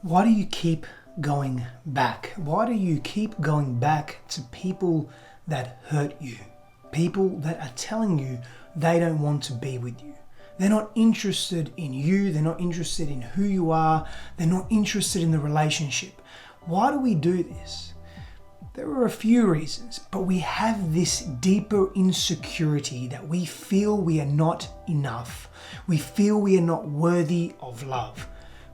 Why do you keep going back? Why do you keep going back to people that hurt you? People that are telling you they don't want to be with you. They're not interested in you. They're not interested in who you are. They're not interested in the relationship. Why do we do this? There are a few reasons, but we have this deeper insecurity that we feel we are not enough. We feel we are not worthy of love.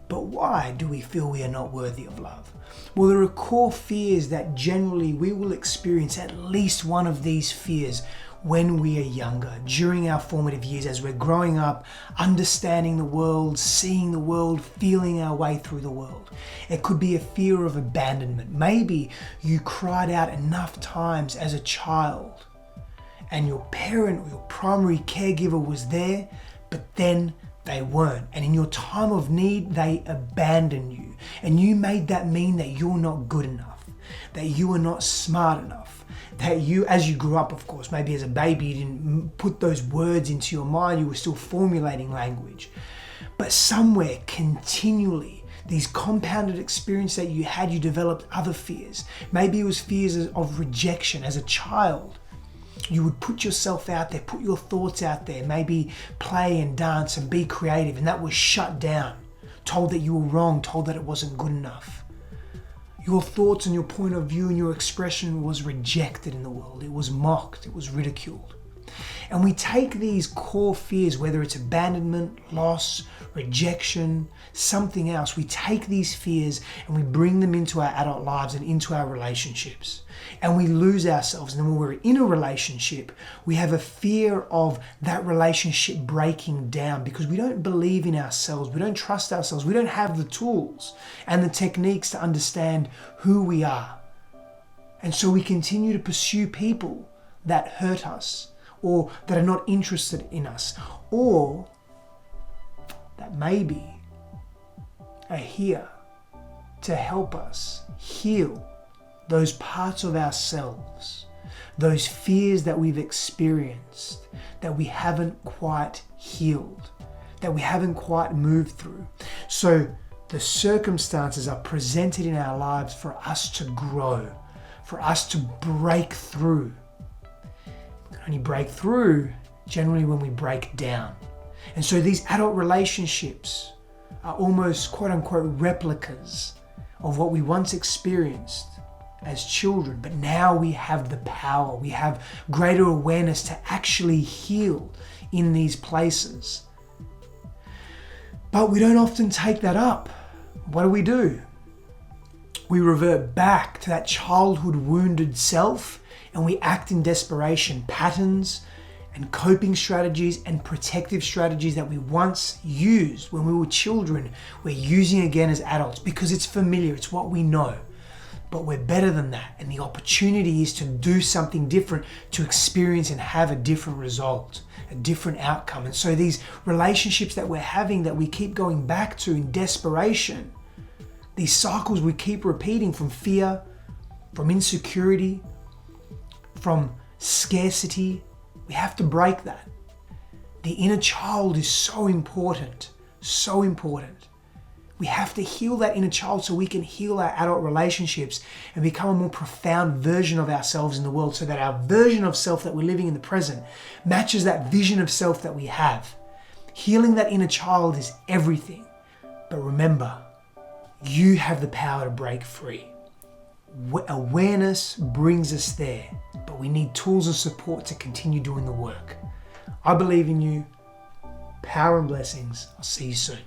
But why do we feel we are not worthy of love? Well, there are core fears that generally we will experience at least one of these fears when we are younger, during our formative years, as we're growing up, understanding the world, seeing the world, feeling our way through the world. It could be a fear of abandonment. Maybe you cried out enough times as a child and your parent or your primary caregiver was there, but then they weren't. And in your time of need, they abandoned you. And you made that mean that you're not good enough, that you are not smart enough, that you, as you grew up, of course, maybe as a baby, you didn't put those words into your mind, you were still formulating language. But somewhere, continually, these compounded experiences that you had, you developed other fears. Maybe it was fears of rejection as a child. You would put yourself out there, put your thoughts out there, maybe play and dance and be creative, and that was shut down, told that you were wrong, told that it wasn't good enough. Your thoughts and your point of view and your expression was rejected in the world. It was mocked, it was ridiculed. And we take these core fears, whether it's abandonment, loss, rejection, something else, we take these fears and we bring them into our adult lives and into our relationships. And we lose ourselves. And then when we're in a relationship, we have a fear of that relationship breaking down because we don't believe in ourselves. We don't trust ourselves. We don't have the tools and the techniques to understand who we are. And so we continue to pursue people that hurt us, or that are not interested in us, or that maybe are here to help us heal those parts of ourselves, those fears that we've experienced, that we haven't quite healed, that we haven't quite moved through. So the circumstances are presented in our lives for us to grow, for us to break through. We can only break through generally when we break down. And so these adult relationships are almost quote unquote replicas of what we once experienced as children, but now we have the power, we have greater awareness to actually heal in these places. But we don't often take that up. What do? We revert back to that childhood wounded self and we act in desperation. Patterns and coping strategies and protective strategies that we once used when we were children, we're using again as adults because it's familiar, it's what we know. But we're better than that, and the opportunity is to do something different, to experience and have a different result, a different outcome. And so these relationships that we're having that we keep going back to in desperation, these cycles we keep repeating from fear, from insecurity, from scarcity, we have to break that. The inner child is so important, so important. We have to heal that inner child so we can heal our adult relationships and become a more profound version of ourselves in the world so that our version of self that we're living in the present matches that vision of self that we have. Healing that inner child is everything. But remember, you have the power to break free. Awareness brings us there, but we need tools and support to continue doing the work. I believe in you. Power and blessings. I'll see you soon.